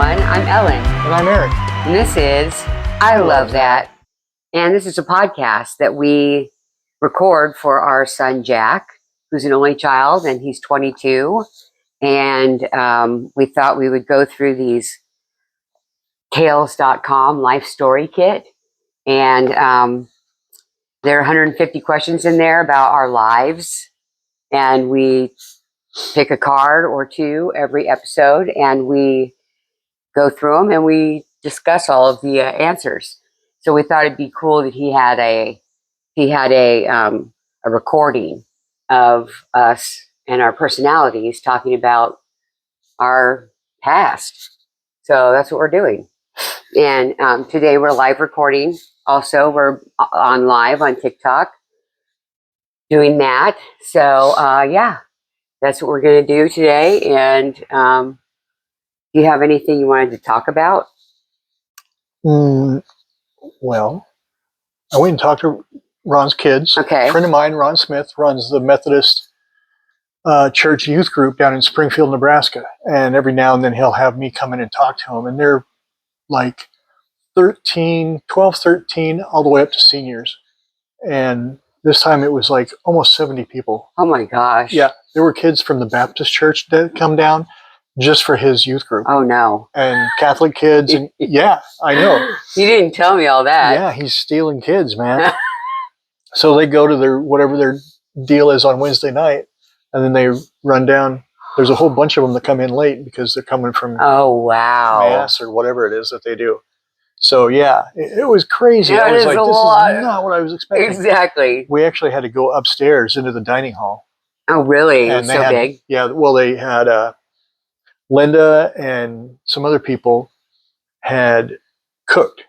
everyone. I'm Ellen. And I'm Eric. And this is I Love That. And this is a podcast that we record for our son, Jack, who's an only child, and he's 22. And we thought we would go through these tales.com life story kit. And there are 150 questions in there about our lives. And we pick a card or two every episode, and we go through them and we discuss all of the answers. So we thought it'd be cool that he had a recording of us and our personalities talking about our past. So that's what we're doing. And today we're live recording. Also, we're on live on TikTok doing that. So yeah, that's what we're going to do today. And do you have anything you wanted to talk about? Well, I went and talked to Ron's kids. Okay. A friend of mine, Ron Smith, runs the Methodist church youth group down in Springfield, Nebraska. And every now and then he'll have me come in and talk to them. And they're like 12, 13, all the way up to seniors. And this time it was like almost 70 people. Oh my gosh. Yeah. There were kids from the Baptist church that come down just for his youth group. Oh no. And Catholic kids. And yeah, I know. You didn't tell me all that. Yeah, he's stealing kids, man. So they go to whatever their deal is on Wednesday night, and then they run down. There's a whole bunch of them that come in late because they're coming from Mass or whatever it is that they do. So yeah, it was crazy. I was like, this is not what I was expecting. Exactly. We actually had to go upstairs into the dining hall. Oh really? And so big? Yeah, well they had Linda and some other people had cooked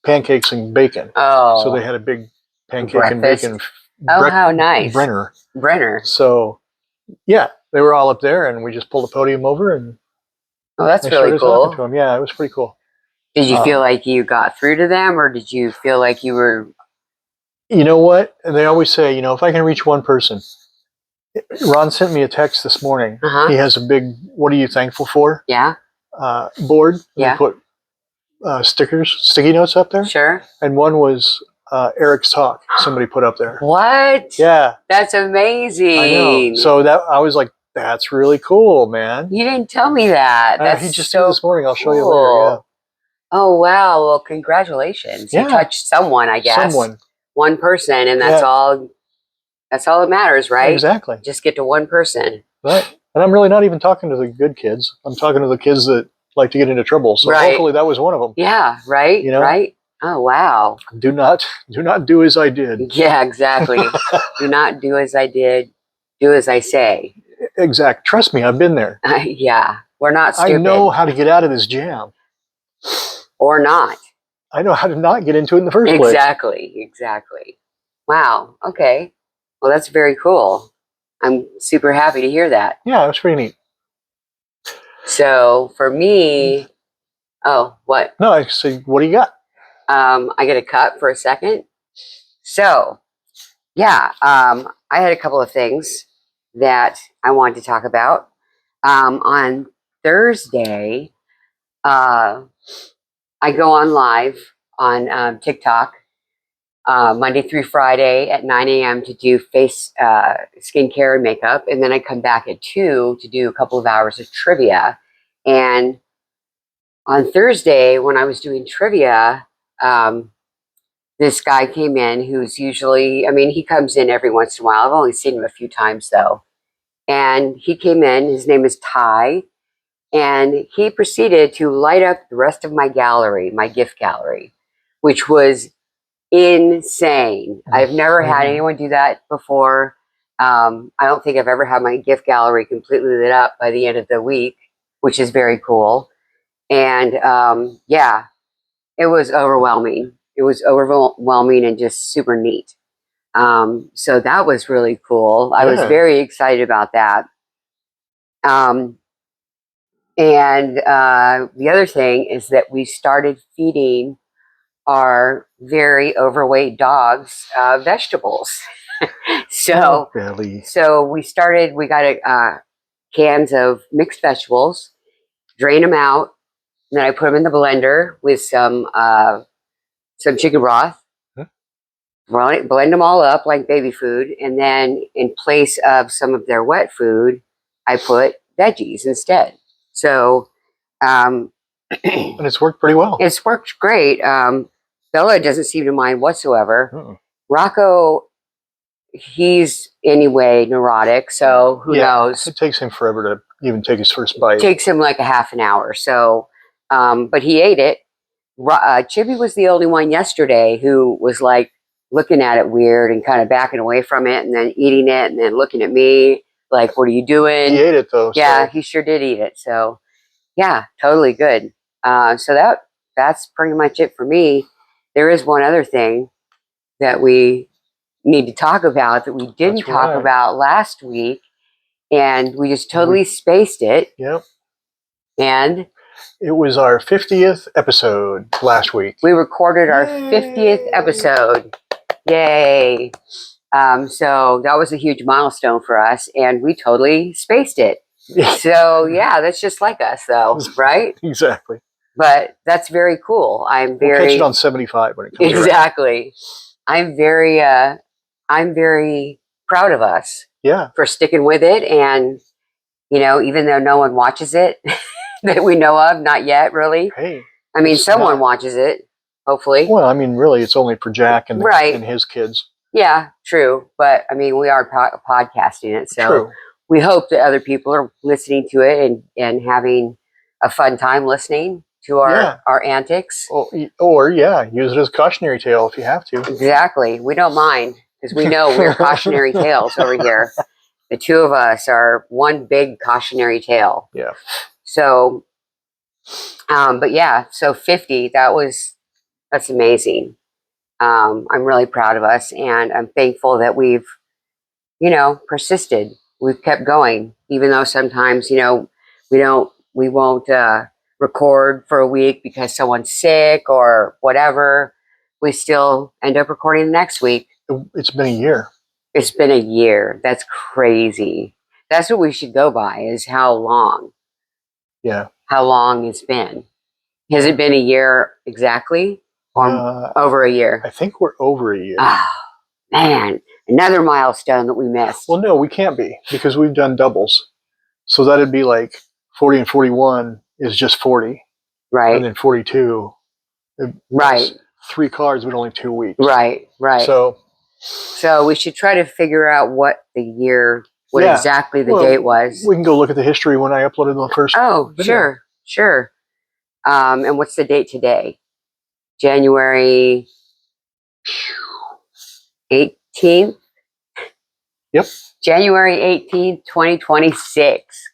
pancakes and bacon. Oh. So they had a big pancake breakfast. And bacon. How nice. Brenner. So yeah, they were all up there, and we just pulled the podium over, and that's really cool. To them. Yeah, it was pretty cool. Did you feel like you got through to them, or did you feel like you were? You know what? And they always say, if I can reach one person. Ron sent me a text this morning. He has a big "What are you thankful for?" Board. Yeah. He put sticky notes up there. Sure. And one was Eric's talk. Somebody put up there. What? Yeah. That's amazing. I know. So I was like, that's really cool, man. You didn't tell me that. He just did this morning. I'll show you later. Yeah. Oh wow! Well, congratulations. Yeah. You touched someone, I guess. One person, and that's all. That's all that matters, right? Exactly. Just get to one person. Right. And I'm really not even talking to the good kids. I'm talking to the kids that like to get into trouble. So hopefully that was one of them. Yeah, right? Right? Oh, wow. Do not do as I did. Yeah, exactly. Do not do as I did. Do as I say. Exact. Trust me, I've been there. Yeah. We're not stupid. I know how to get out of this jam. Or not. I know how to not get into it in the first place. Exactly. Wow. Okay. Well, that's very cool. I'm super happy to hear that. Yeah, it was pretty neat. So for me, what? No, I said, what do you got? I get a cut for a second. So, yeah, I had a couple of things that I wanted to talk about. On Thursday, I go on live on TikTok. Monday through Friday at 9 a.m. to do face skincare and makeup. And then I come back at 2 to do a couple of hours of trivia. And on Thursday, when I was doing trivia, this guy came in who's usually, he comes in every once in a while. I've only seen him a few times though. And he came in, his name is Ty, and he proceeded to light up the rest of my gallery, my gift gallery, which was insane. I've never had anyone do that before. I don't think I've ever had my gift gallery completely lit up by the end of the week, which is very cool. And yeah, it was overwhelming. It was overwhelming and just super neat. So that was really cool. I was very excited about that. And the other thing is that we started feeding our very overweight dogs vegetables. So we got cans of mixed vegetables, drain them out, And then I put them in the blender with some chicken broth. Blend them all up like baby food. And then in place of some of their wet food, I put veggies instead. So, And it's worked pretty well. It's worked great. Bella doesn't seem to mind whatsoever. Rocco, he's anyway neurotic, so who knows? It takes him forever to even take his first bite. It takes him like a half an hour. So, but he ate it. Chibi was the only one yesterday who was like looking at it weird and kind of backing away from it and then eating it and then looking at me like, what are you doing? He ate it though. Yeah, he sure did eat it. So yeah, totally good. So that's pretty much it for me. There is one other thing that we need to talk about that we didn't talk about last week, and we just totally spaced it. Yep. And it was our 50th episode last week. We recorded our 50th episode. Yay. So that was a huge milestone for us, and we totally spaced it. So yeah, that's just like us though, right? Exactly. But that's very cool. We'll catch it on 75 when it comes exactly. Around. I'm very proud of us. Yeah. For sticking with it, and even though no one watches it that we know of, not yet really. Hey. I mean, someone watches it, hopefully. Well, I mean, really, it's only for Jack and his kids. Yeah, true. But I mean, we are podcasting it, so true. We hope that other people are listening to it and having a fun time listening to our antics. Or use it as a cautionary tale if you have to. Exactly. We don't mind because we know we're cautionary tales over here. The two of us are one big cautionary tale. Yeah. So, but yeah, so 50, that's amazing. I'm really proud of us, and I'm thankful that we've, persisted. We've kept going, even though sometimes, we won't record for a week because someone's sick or whatever. We still end up recording the next week. It's been a year. It's been a year. That's crazy. That's what we should go by, is how long. Yeah. How long it's been. Has it been a year exactly? Or over a year? I think we're over a year. Oh, man. Another milestone that we missed. Well, no, we can't be, because we've done doubles. So that'd be like 40 and 41 is just 40. Right. And then 42. Right. 3 cards, but only 2 weeks. Right, right. So we should try to figure out what exactly the date was. We can go look at the history when I uploaded the first video. Sure. And what's the date today? January 18th? Yep. January 18th, 2026.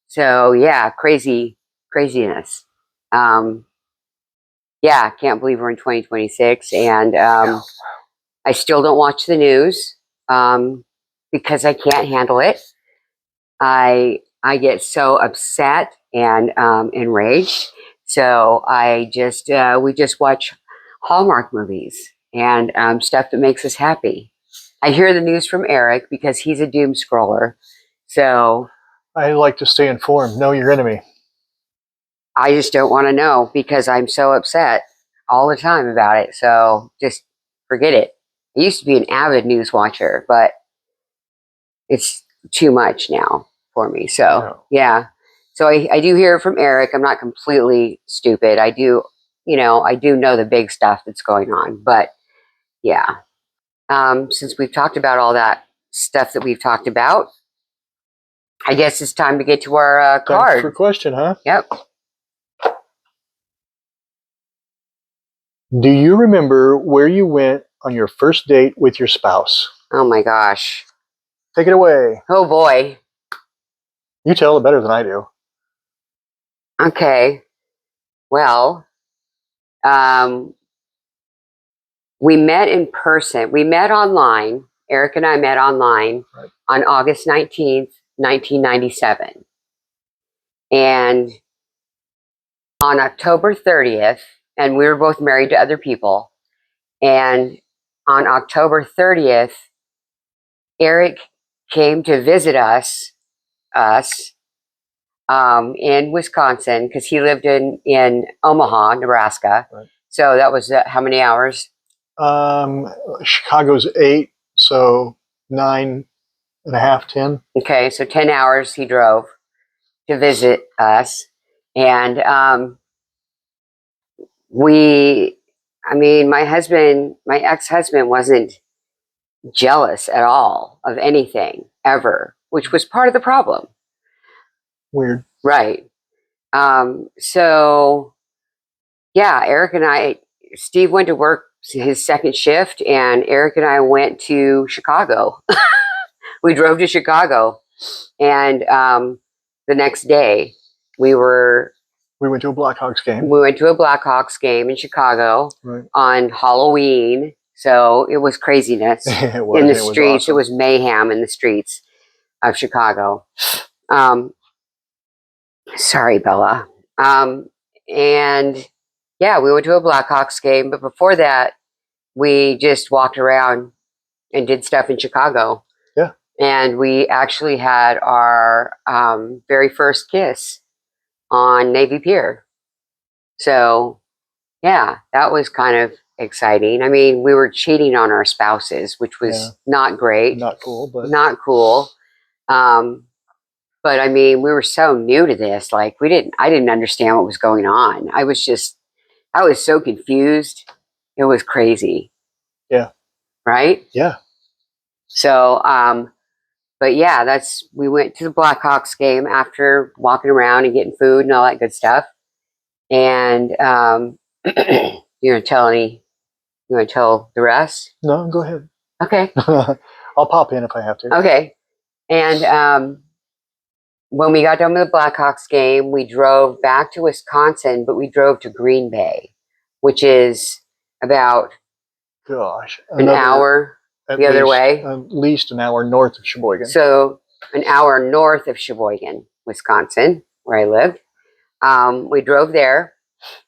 So yeah, craziness. Yeah, can't believe we're in 2026. And I still don't watch the news because I can't handle it. I get so upset and enraged. So we just watch Hallmark movies and stuff that makes us happy. I hear the news from Eric because he's a doom scroller. So I like to stay informed. Know your enemy. I just don't want to know because I'm so upset all the time about it. So just forget it. I used to be an avid news watcher, but it's too much now for me. So yeah. So I do hear it from Eric. I'm not completely stupid. I do know the big stuff that's going on, but yeah. Since we've talked about all that stuff that we've talked about, I guess it's time to get to our card. Time for a question, huh? Yep. Do you remember where you went on your first date with your spouse? Oh my gosh. Take it away. Oh boy. You tell it better than I do. Okay. Well, we met in person. We met online. Eric and I met online on August 19th, 1997. And on October 30th, and we were both married to other people. And on October 30th, Eric came to visit us in Wisconsin because he lived in Omaha, Nebraska. Right. So that was how many hours? Chicago's 8, so 9.5, 10. Okay, so 10 hours he drove to visit us. And my ex-husband wasn't jealous at all of anything ever, which was part of the problem. Weird. Right. So yeah, Steve went to work his second shift, and Eric and I went to Chicago. We drove to Chicago, and the next day we went to a Blackhawks game. We went to a Blackhawks game in Chicago on Halloween. So it was craziness in the streets. Awesome. It was mayhem in the streets of Chicago. Sorry, Bella. And yeah, we went to a Blackhawks game. But before that, we just walked around and did stuff in Chicago. Yeah. And we actually had our very first kiss on Navy Pier. So, yeah, that was kind of exciting. I mean, we were cheating on our spouses, which was not great. Not cool, but... Not cool. But I mean, we were so new to this. Like, I didn't understand what was going on. I was so confused. It was crazy. Yeah. Right? Yeah. So, but yeah, we went to the Blackhawks game after walking around and getting food and all that good stuff. And you want to tell the rest? No, go ahead. Okay. I'll pop in if I have to. Okay. And when we got done with the Blackhawks game, we drove back to Wisconsin, but we drove to Green Bay, which is about an hour the other way. At least an hour north of Sheboygan. So an hour north of Sheboygan, Wisconsin, where I lived. We drove there,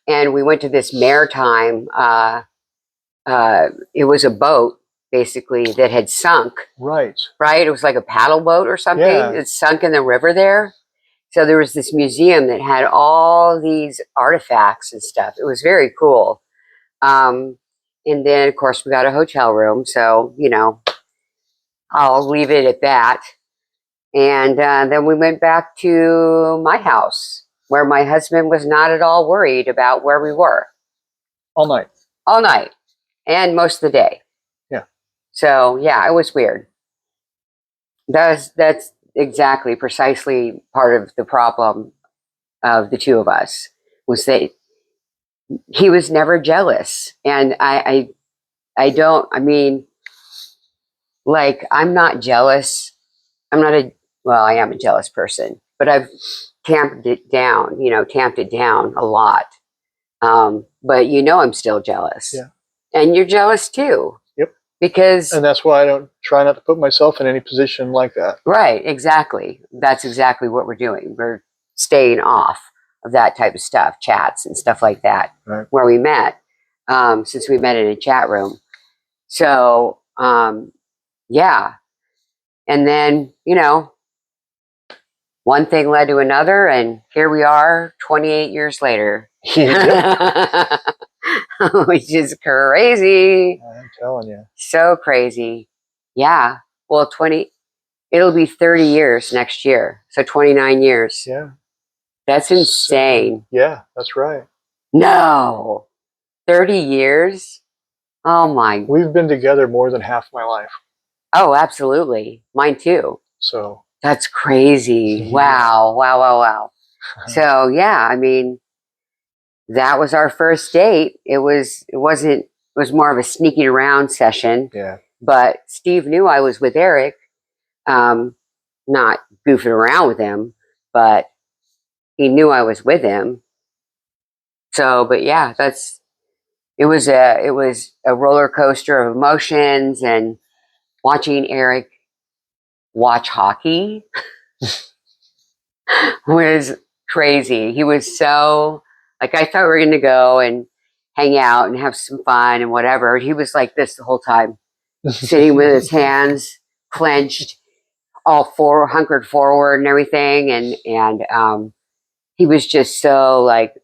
and we went to this maritime. It was a boat, basically, that had sunk. Right. It was like a paddle boat or something. Yeah. It sunk in the river there. So there was this museum that had all these artifacts and stuff. It was very cool. And then, of course, we got a hotel room. So, I'll leave it at that. And then we went back to my house, where my husband was not at all worried about where we were. All night. All night. And most of the day. Yeah. So, yeah, it was weird. That's exactly, precisely part of the problem of the two of us, was that he was never jealous. And I'm not jealous. I am a jealous person, but I've tamped it down a lot. But I'm still jealous. Yeah. And you're jealous too. Yep. And that's why I don't try not to put myself in any position like that. Right, exactly. That's exactly what we're doing. We're staying off of that type of stuff, chats and stuff like that, where we met, since we met in a chat room. So, yeah. And then, one thing led to another, and here we are 28 years later. Which is crazy. I'm telling you. So crazy. Yeah. Well, it'll be 30 years next year. So 29 years. Yeah. That's insane. Yeah, that's right. No. 30 years? Oh my. We've been together more than half my life. Oh, absolutely. Mine too. So. That's crazy. Yeah. Wow. So, yeah, I mean, that was our first date. It was more of a sneaking around session. Yeah. But Steve knew I was with Eric, not goofing around with him, but he knew I was with him. So, but yeah, it was a roller coaster of emotions, and watching Eric watch hockey was crazy. He was so, I thought we were going to go and hang out and have some fun and whatever. He was like this the whole time, sitting with his hands clenched, hunkered forward and everything. And he was just so like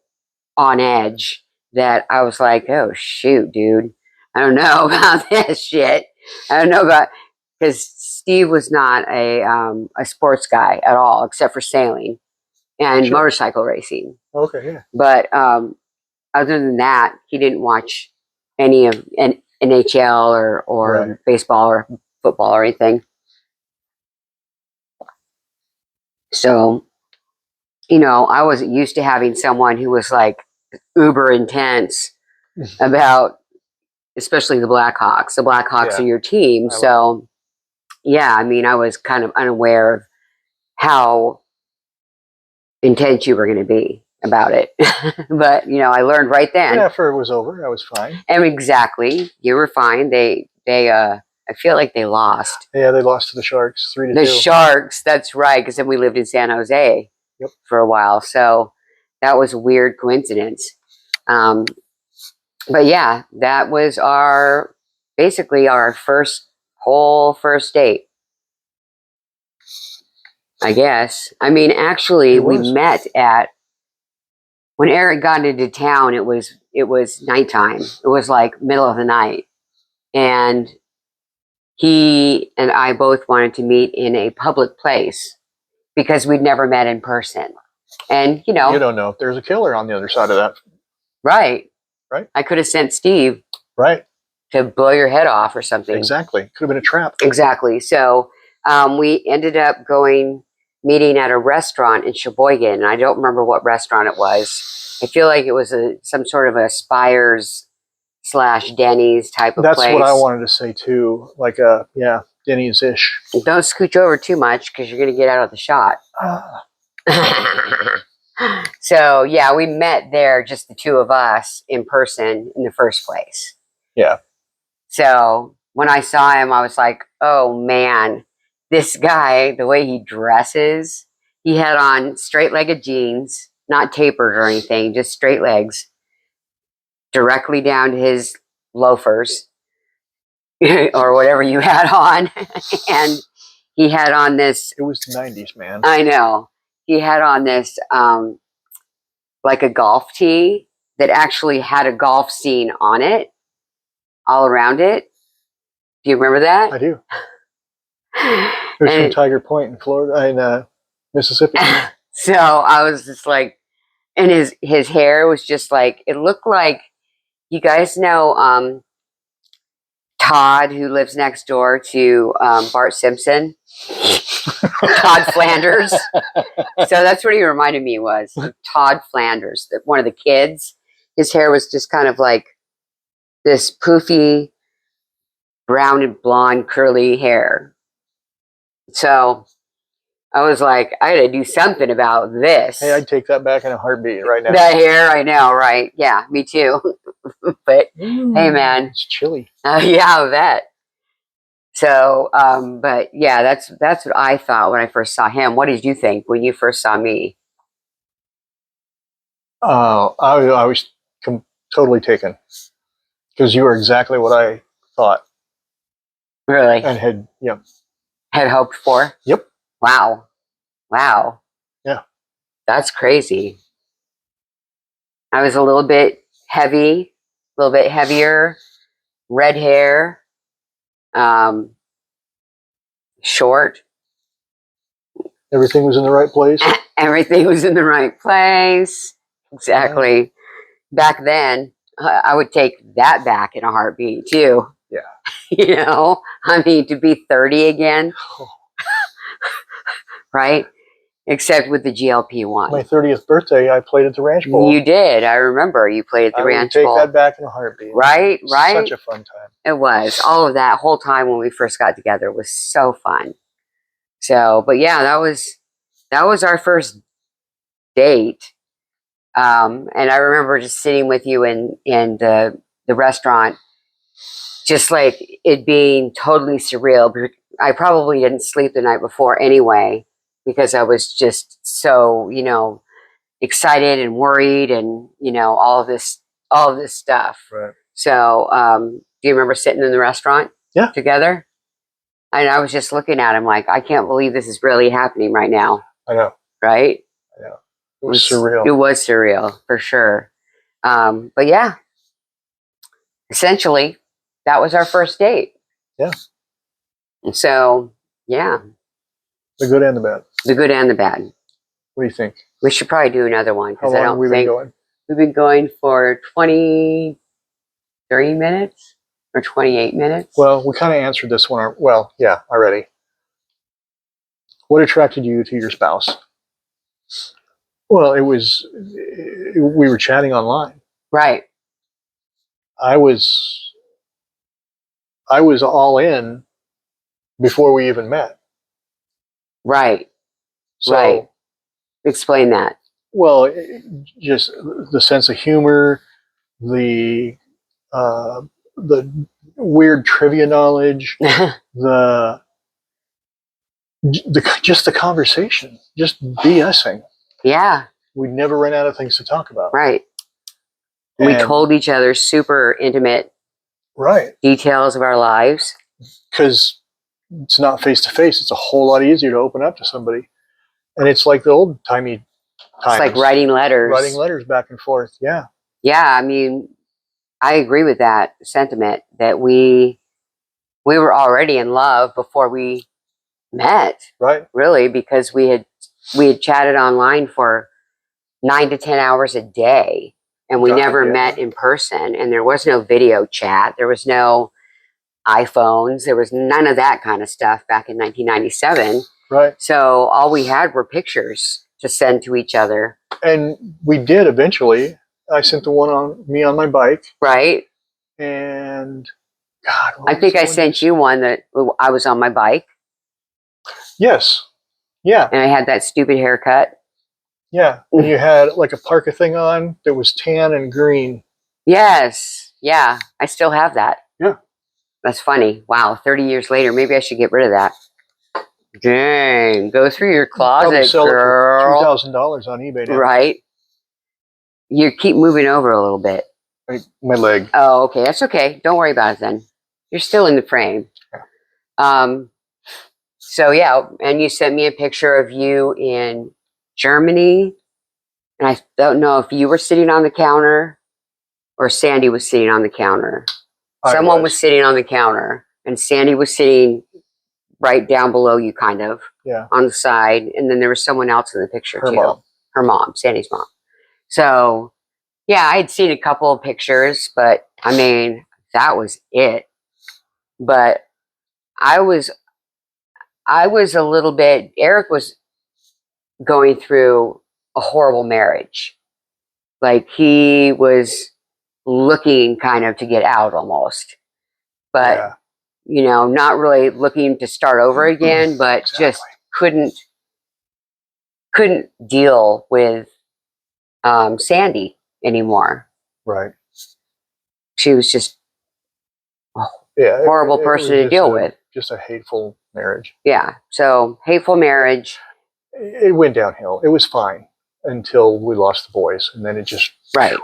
on edge that I was like, oh shoot, dude. I don't know about this shit. I don't know about, because Steve was not a sports guy at all, except for sailing and motorcycle racing. Okay, yeah. But other than that, he didn't watch any of NHL or baseball or football or anything. So, I wasn't used to having someone who was like uber intense about, especially the Blackhawks. The Blackhawks are your team. So, yeah, I mean, I was kind of unaware of how intense you were going to be about it. But, I learned right then. And after it was over, I was fine. And exactly. You were fine. I feel like they lost. Yeah, they lost to the Sharks, 3-2. The Sharks, that's right, because then we lived in San Jose for a while. So that was a weird coincidence. But yeah, that was basically our first date, I guess. I mean, actually, we met when Eric got into town, it was nighttime. It was like middle of the night. And he and I both wanted to meet in a public place because we'd never met in person. And, you don't know if there's a killer on the other side of that. Right. Right. I could have sent Steve. Right. To blow your head off or something. Exactly. Could have been a trap. Exactly. So we ended up meeting at a restaurant in Sheboygan. And I don't remember what restaurant it was. I feel like it was some sort of a Spires / Denny's type of place. That's what I wanted to say too. Like Denny's-ish. Don't scooch over too much because you're going to get out of the shot. So, yeah, we met there, just the two of us in person in the first place. Yeah. So when I saw him, I was like, oh man, this guy, the way he dresses, he had on straight-legged jeans, not tapered or anything, just straight legs, directly down to his loafers or whatever you had on. And he had on this. It was the 90s, man. I know. He had on this like a golf tee that actually had a golf scene on it, all around it. Do you remember that? I do. It was from Tiger Point in Florida, in Mississippi. So I was just like, and his hair was just like, it looked like, you guys know Todd, who lives next door to Bart Simpson? Todd Flanders. So that's what he reminded me was Todd Flanders, one of the kids. His hair was just kind of like this poofy, brown and blonde curly hair. So I was like, I gotta do something about this. Hey, I'd take that back in a heartbeat right now. That hair, I know, right? Yeah, me too. But hey, man, it's chilly. Yeah, I bet. So, but yeah, that's what I thought when I first saw him. What did you think when you first saw me? I was totally taken because you were exactly what I thought. Really? And had hoped for? Yep. Wow. Yeah. That's crazy. I was a little bit heavy, a little bit heavier, red hair, short. Everything was in the right place. Everything was in the right place. Exactly. Yeah. Back then, I would take that back in a heartbeat too. Yeah. I mean, to be 30 again. Right? Except with the GLP-1. My 30th birthday, I played at the Ranch Bowl. You did. I remember you played at the Ranch Bowl. I would take that back in a heartbeat. Right? Such a fun time. It was. All of that whole time when we first got together was so fun. So, but yeah, that was our first date. And I remember just sitting with you in the restaurant, just like it being totally surreal. I probably didn't sleep the night before anyway, because I was just so, excited and worried and, all of this stuff. Right. So, do you remember sitting in the restaurant together? And I was just looking at him like, I can't believe this is really happening right now. I know. Right? I know. It was surreal. It was surreal, for sure. But yeah, essentially, that was our first date. Yeah. And so, yeah. The good and the bad. The good and the bad. What do you think? We should probably do another one. How long have we been going? We've been going for 23 minutes or 28 minutes. Well, we kind of answered this one. Well, yeah, already. What attracted you to your spouse? Well, we were chatting online. Right. I was all in before we even met. Right. So, right. Explain that. Well, just the sense of humor, the weird trivia knowledge, just the conversation, just BSing. Yeah. We never ran out of things to talk about. Right. And we told each other super intimate details of our lives. Because it's not face-to-face. It's a whole lot easier to open up to somebody. And it's like the old-timey times. It's like writing letters. Writing letters back and forth, yeah. Yeah, I mean, I agree with that sentiment that we were already in love before we met. Right. Really, because we had chatted online for 9 to 10 hours a day, and we never met in person, and there was no video chat. There was no iPhones. There was none of that kind of stuff back in 1997. Right. So all we had were pictures to send to each other. And we did eventually. I sent the one on me on my bike. Right. And God, I think I sent you one that I was on my bike. Yes. Yeah. And I had that stupid haircut. Yeah. And you had like a parka thing on that was tan and green. Yes. Yeah. I still have that. Yeah. That's funny. Wow. 30 years later, maybe I should get rid of that. Dang. Go through your closet, sell girl. It for $2,000 on eBay now. Right. You keep moving over a little bit. My leg. Oh, okay. That's okay. Don't worry about it then. You're still in the frame. Yeah. So yeah, and you sent me a picture of you in Germany, and I don't know if you were sitting on the counter or Sandy was sitting on the counter. Someone was sitting on the counter, and Sandy was sitting right down below you, kind of, on the side, and then there was someone else in the picture too. Her mom, Sandy's mom. So yeah, I had seen a couple of pictures, but I mean, that was it. But I was a little bit, Eric was going through a horrible marriage. Like he was looking kind of to get out almost. But, you know, not really looking to start over again, but just couldn't deal with Sandy anymore. Right. She was just a horrible person to deal with. Just a hateful marriage. Yeah. So hateful marriage. It went downhill. It was fine until we lost the boys, and then it just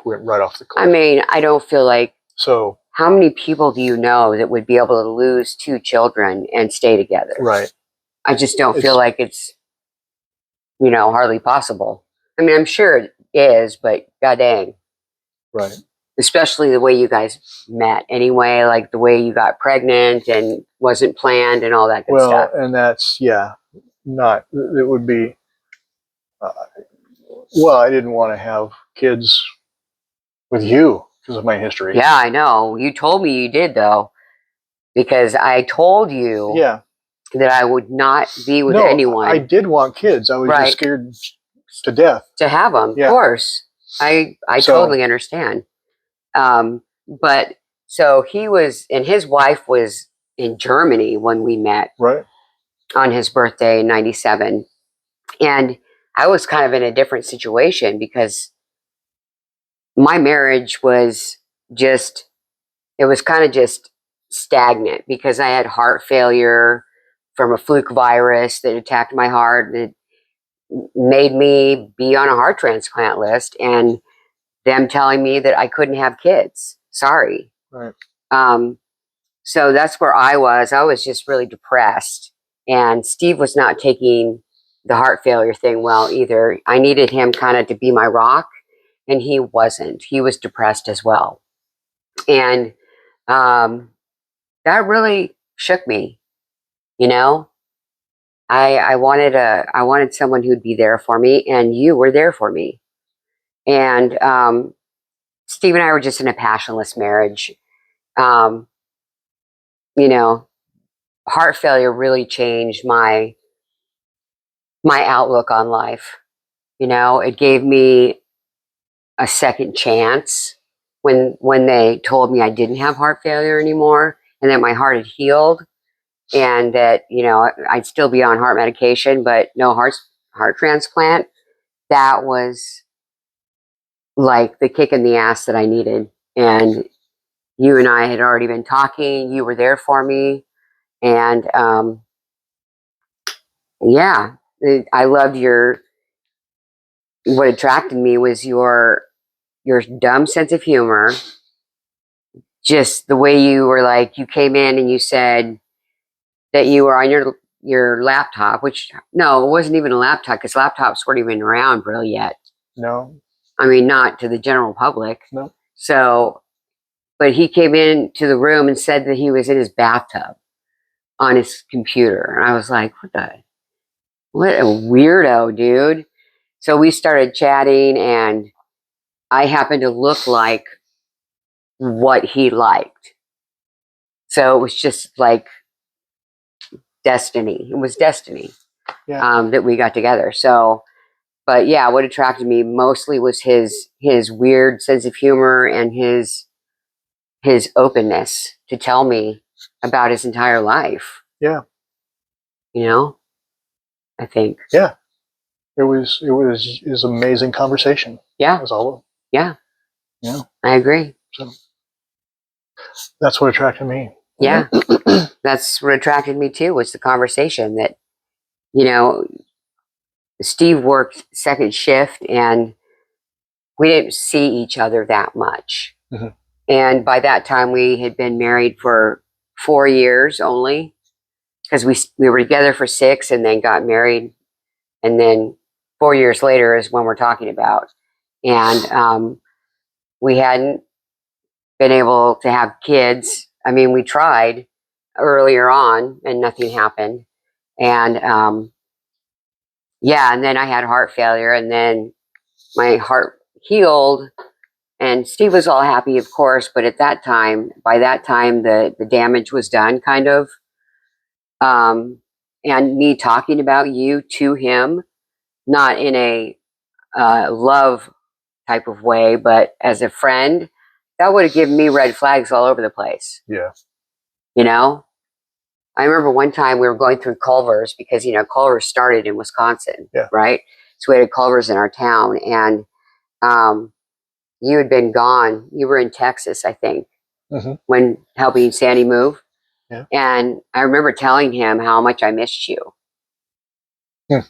went right off the cliff. I mean, I don't feel like. So how many people do you know that would be able to lose 2 children and stay together? Right. I just don't feel like it's, you know, hardly possible. I mean, I'm sure it is, but god dang. Right. Especially the way you guys met anyway, like the way you got pregnant and wasn't planned and all that good stuff. Well, and that's, not, it would be, I didn't want to have kids with you because of my history. Yeah, I know. You told me you did, though, because I told you that I would not be with anyone. I did want kids. I was just scared to death. To have them, of course. I totally understand. But so he was, and his wife was in Germany when we met. Right. On his birthday in 97. And I was kind of in a different situation because my marriage was just, it was kind of just stagnant because I had heart failure from a fluke virus that attacked my heart. And it made me be on a heart transplant list and them telling me that I couldn't have kids. Sorry. Right. So that's where I was. I was just really depressed. And Steve was not taking the heart failure thing well either. I needed him kind of to be my rock, and he wasn't. He was depressed as well. And that really shook me, you know? I wanted someone who'd be there for me, and you were there for me. And Steve and I were just in a passionless marriage. You know, heart failure really changed my outlook on life. You know, it gave me a second chance when they told me I didn't have heart failure anymore, and that my heart had healed, and that, you know, I'd still be on heart medication, but no heart transplant. That was like the kick in the ass that I needed. And you and I had already been talking. You were there for me. And yeah, I loved what attracted me was your dumb sense of humor. Just the way you were, like, you came in and you said that you were on your laptop, which, no, it wasn't even a laptop, because laptops weren't even around really yet. No. I mean, not to the general public. No. So, but he came into the room and said that he was in his bathtub on his computer. And I was like, what a weirdo, dude. So we started chatting, and I happened to look like what he liked. So it was just like destiny. It was destiny. Yeah. That we got together. So, but yeah, what attracted me mostly was his weird sense of humor and his openness to tell me about his entire life. Yeah. You know, I think. Yeah. It was amazing conversation. Yeah. It was all. Yeah. Yeah. I agree. So that's what attracted me. Yeah. That's what attracted me too, was the conversation that, you know, Steve worked second shift, and we didn't see each other that much. Mm-hmm. And by that time we had been married for 4 years only, because we were together for 6 and then got married. And then 4 years later is when we're talking about. And we hadn't been able to have kids. I mean, we tried earlier on and nothing happened. And yeah, and then I had heart failure, and then my heart healed, and Steve was all happy, of course, but by that time, the damage was done, kind of. And me talking about you to him, not in a love type of way, but as a friend, that would have given me red flags all over the place. Yeah. You know? I remember one time we were going through Culver's, because, you know, Culver's started in Wisconsin, yeah. Right? So we had Culver's in our town, and you had been gone. You were in Texas, I think, mm-hmm. when helping Sandy move. Yeah. And I remember telling him how much I missed you. Yeah.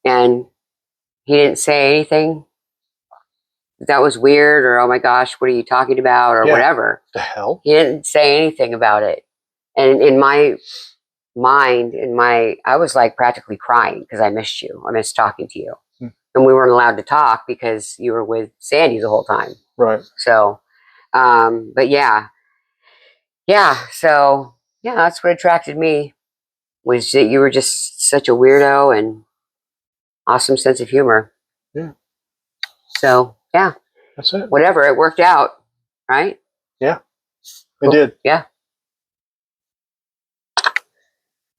And he didn't say anything. That was weird, or, oh my gosh, what are you talking about, or whatever. The hell? He didn't say anything about it. And in my mind, I was like practically crying because I missed you. I missed talking to you. And we weren't allowed to talk because you were with Sandy the whole time. Right. So, but yeah. So yeah, that's what attracted me, was that you were just such a weirdo and awesome sense of humor. Yeah. So yeah. That's it. Whatever, it worked out, right? Yeah. It did. Yeah.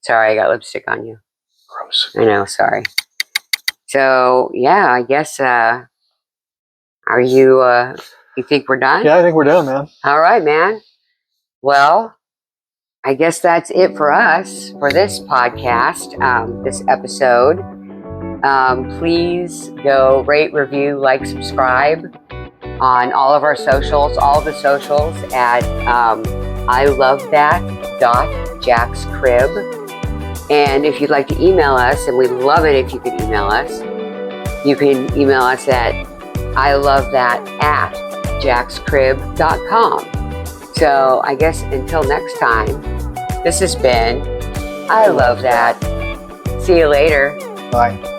Sorry, I got lipstick on you. Gross. I know, sorry. So yeah, I guess are you think we're done? Yeah, I think we're done, man. All right, man. Well, I guess that's it for us for this podcast, this episode. Please go rate, review, like, subscribe on all of our socials, all the socials at ilovethat.jackscrib. And if you'd like to email us, and we'd love it if you could email us, you can email us at ilovethat@jackscrib.com. So I guess until next time, this has been I Love That. See you later. Bye.